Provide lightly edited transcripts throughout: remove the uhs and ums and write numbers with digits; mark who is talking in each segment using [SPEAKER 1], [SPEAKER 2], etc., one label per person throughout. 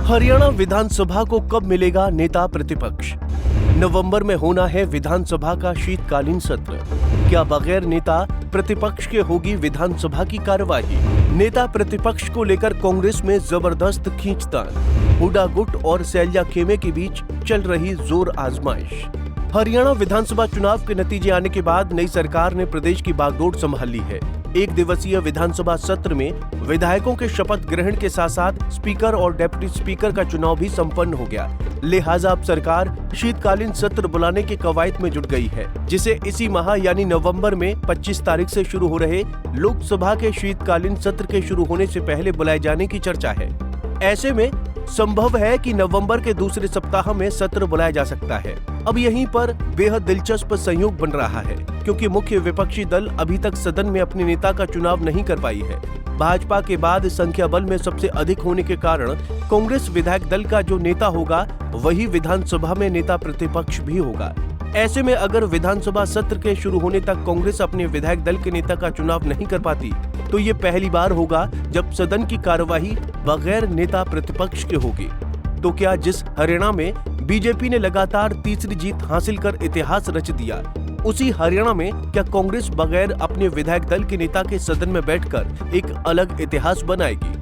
[SPEAKER 1] हरियाणा विधानसभा को कब मिलेगा नेता प्रतिपक्ष? नवंबर में होना है विधानसभा का शीतकालीन सत्र। क्या बगैर नेता प्रतिपक्ष के होगी विधानसभा की कार्यवाही? नेता प्रतिपक्ष को लेकर कांग्रेस में जबरदस्त खींचतान। हुड्डा गुट और सैलजा खेमे के बीच चल रही जोर आजमाइश। हरियाणा विधानसभा चुनाव के नतीजे आने के बाद नई सरकार ने प्रदेश की बागडोर संभाल ली है। एक दिवसीय विधानसभा सत्र में विधायकों के शपथ ग्रहण के साथ साथ स्पीकर और डेप्यूटी स्पीकर का चुनाव भी संपन्न हो गया। लिहाजा अब सरकार शीतकालीन सत्र बुलाने की कवायद में जुट गई है, जिसे इसी माह यानी नवंबर में 25 तारीख से शुरू हो रहे लोकसभा के शीतकालीन सत्र के शुरू होने से पहले बुलाए जाने की चर्चा है। ऐसे में संभव है कि नवंबर के दूसरे सप्ताह में सत्र बुलाया जा सकता है। अब यहीं पर बेहद दिलचस्प संयोग बन रहा है, क्योंकि मुख्य विपक्षी दल अभी तक सदन में अपने नेता का चुनाव नहीं कर पाई है। भाजपा के बाद संख्या बल में सबसे अधिक होने के कारण कांग्रेस विधायक दल का जो नेता होगा वही विधानसभा में नेता प्रतिपक्ष भी होगा। ऐसे में अगर विधानसभा सत्र के शुरू होने तक कांग्रेस अपने विधायक दल के नेता का चुनाव नहीं कर पाती, तो ये पहली बार होगा जब सदन की कार्यवाही बगैर नेता प्रतिपक्ष के होगी। तो क्या जिस हरियाणा में बीजेपी ने लगातार तीसरी जीत हासिल कर इतिहास रच दिया, उसी हरियाणा में क्या कांग्रेस बगैर अपने विधायक दल के नेता के सदन में बैठकर एक अलग इतिहास बनाएगी?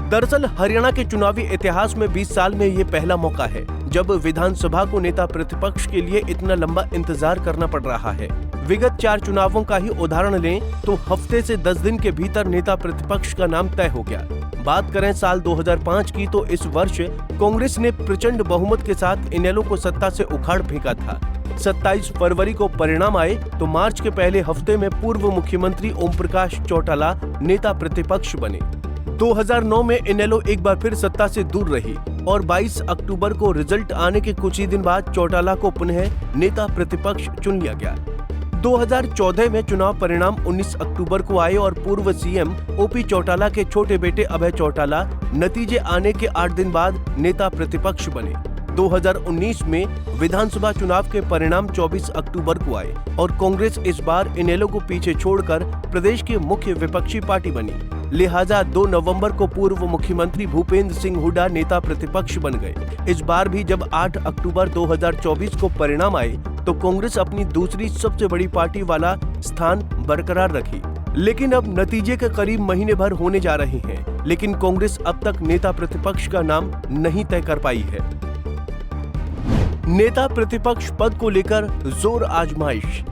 [SPEAKER 1] दरअसल हरियाणा के चुनावी इतिहास में 20 साल में ये पहला मौका है जब विधानसभा को नेता प्रतिपक्ष के लिए इतना लंबा इंतजार करना पड़ रहा है। विगत 4 चुनावों का ही उदाहरण लें तो हफ्ते से 10 दिन के भीतर नेता प्रतिपक्ष का नाम तय हो गया। बात करें साल 2005 की, तो इस वर्ष कांग्रेस ने प्रचंड बहुमत के साथ इनेलो को सत्ता से उखाड़ फेंका था। 27 फरवरी को परिणाम आए तो मार्च के पहले हफ्ते में पूर्व मुख्यमंत्री ओम प्रकाश चौटाला नेता प्रतिपक्ष बने। 2009 में इनेलो एक बार फिर सत्ता से दूर रही और 22 अक्टूबर को रिजल्ट आने के कुछ ही दिन बाद चौटाला को पुनः नेता प्रतिपक्ष चुन लिया गया। 2014 में चुनाव परिणाम 19 अक्टूबर को आए और पूर्व सीएम ओपी चौटाला के छोटे बेटे अभय चौटाला नतीजे आने के 8 दिन बाद नेता प्रतिपक्ष बने। 2019 में विधानसभा चुनाव के परिणाम 24 अक्टूबर को आए और कांग्रेस इस बार इनेलो को पीछे छोड़कर प्रदेश की मुख्य विपक्षी पार्टी बनी। लिहाजा 2 नवंबर को पूर्व मुख्यमंत्री भूपेंद्र सिंह हुड्डा नेता प्रतिपक्ष बन गए। इस बार भी जब 8 अक्टूबर 2024 को परिणाम आए तो कांग्रेस अपनी दूसरी सबसे बड़ी पार्टी वाला स्थान बरकरार रखी। लेकिन अब नतीजे के करीब महीने भर होने जा रहे हैं, लेकिन कांग्रेस अब तक नेता प्रतिपक्ष का नाम नहीं तय कर पाई है। नेता प्रतिपक्ष पद को लेकर जोर आजमाइश।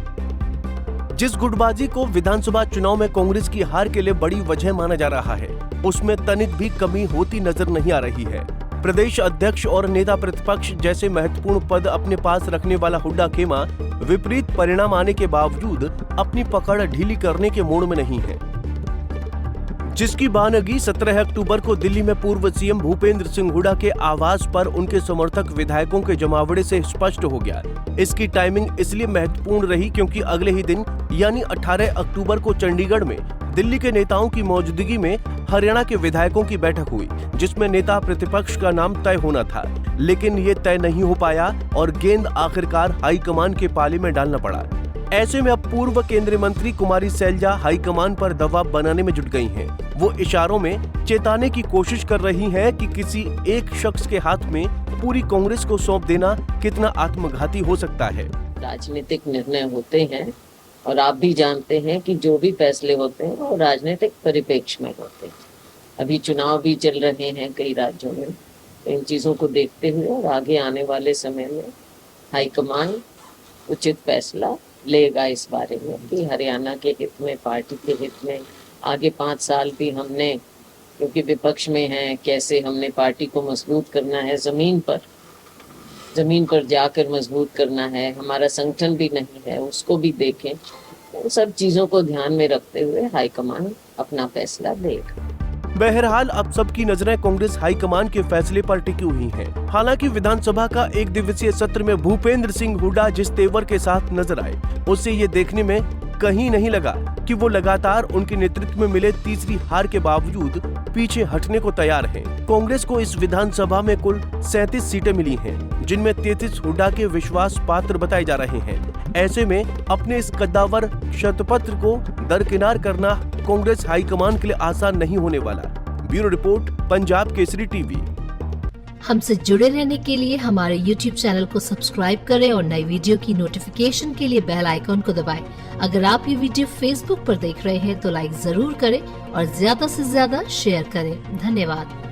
[SPEAKER 1] जिस गुटबाजी को विधानसभा चुनाव में कांग्रेस की हार के लिए बड़ी वजह माना जा रहा है, उसमें तनिक भी कमी होती नजर नहीं आ रही है। प्रदेश अध्यक्ष और नेता प्रतिपक्ष जैसे महत्वपूर्ण पद अपने पास रखने वाला हुड्डा खेमा विपरीत परिणाम आने के बावजूद अपनी पकड़ ढीली करने के मूड में नहीं है, जिसकी बानगी 17 अक्टूबर को दिल्ली में पूर्व सीएम भूपेंद्र सिंह हुड्डा के आवास पर उनके समर्थक विधायकों के जमावड़े से स्पष्ट हो गया। इसकी टाइमिंग इसलिए महत्वपूर्ण रही क्योंकि अगले ही दिन यानी 18 अक्टूबर को चंडीगढ़ में दिल्ली के नेताओं की मौजूदगी में हरियाणा के विधायकों की बैठक हुई, जिसमें नेता प्रतिपक्ष का नाम तय होना था, लेकिन ये तय नहीं हो पाया और गेंद आखिरकार हाईकमान के पाले में डालना पड़ा। ऐसे में अब पूर्व केंद्रीय मंत्री कुमारी सैलजा हाईकमान पर दबाव बनाने में जुट गई हैं। वो इशारों में चेताने की कोशिश कर रही हैं कि किसी एक शख्स के हाथ में पूरी कांग्रेस को सौंप देना कितना आत्मघाती हो सकता है।
[SPEAKER 2] राजनीतिक निर्णय होते हैं और आप भी जानते हैं कि जो भी फैसले होते हैं वो राजनीतिक परिप्रेक्ष्य में होते हैं। अभी चुनाव भी चल रहे हैं कई राज्यों में, तो इन चीज़ों को देखते हुए और आगे आने वाले समय में हाईकमान उचित फैसला लेगा इस बारे में कि हरियाणा के हित में, पार्टी के हित में आगे 5 साल भी हमने, क्योंकि विपक्ष में हैं, कैसे हमने पार्टी को मजबूत करना है, जमीन पर जाकर मजबूत करना है, हमारा संगठन भी नहीं है उसको भी देखें। उन सब चीज़ों को ध्यान में रखते हुए हाईकमान अपना फैसला लेगा।
[SPEAKER 1] बहरहाल अब सबकी नजरें कांग्रेस हाईकमान के फैसले पर टिकी हुई हैं। हालांकि विधानसभा का एक दिवसीय सत्र में भूपेंद्र सिंह हुड्डा जिस तेवर के साथ नजर आए, उससे ये देखने में कहीं नहीं लगा कि वो लगातार उनके नेतृत्व में मिले तीसरी हार के बावजूद पीछे हटने को तैयार हैं। कांग्रेस को इस विधानसभा में कुल 37 सीटें मिली हैं, जिनमें 33 हुड्डा के विश्वास पात्र बताए जा रहे हैं। ऐसे में अपने इस कद्दावर शतपत्र को दरकिनार करना कांग्रेस हाईकमान के लिए आसान नहीं होने वाला। Bureau report, Punjab Kesari TV.
[SPEAKER 3] हमसे जुड़े रहने के लिए हमारे YouTube चैनल को सब्सक्राइब करें और नई वीडियो की नोटिफिकेशन के लिए बेल आइकॉन को दबाएं। अगर आप ये वीडियो Facebook पर देख रहे हैं तो लाइक जरूर करें और ज्यादा से ज्यादा शेयर करें। धन्यवाद।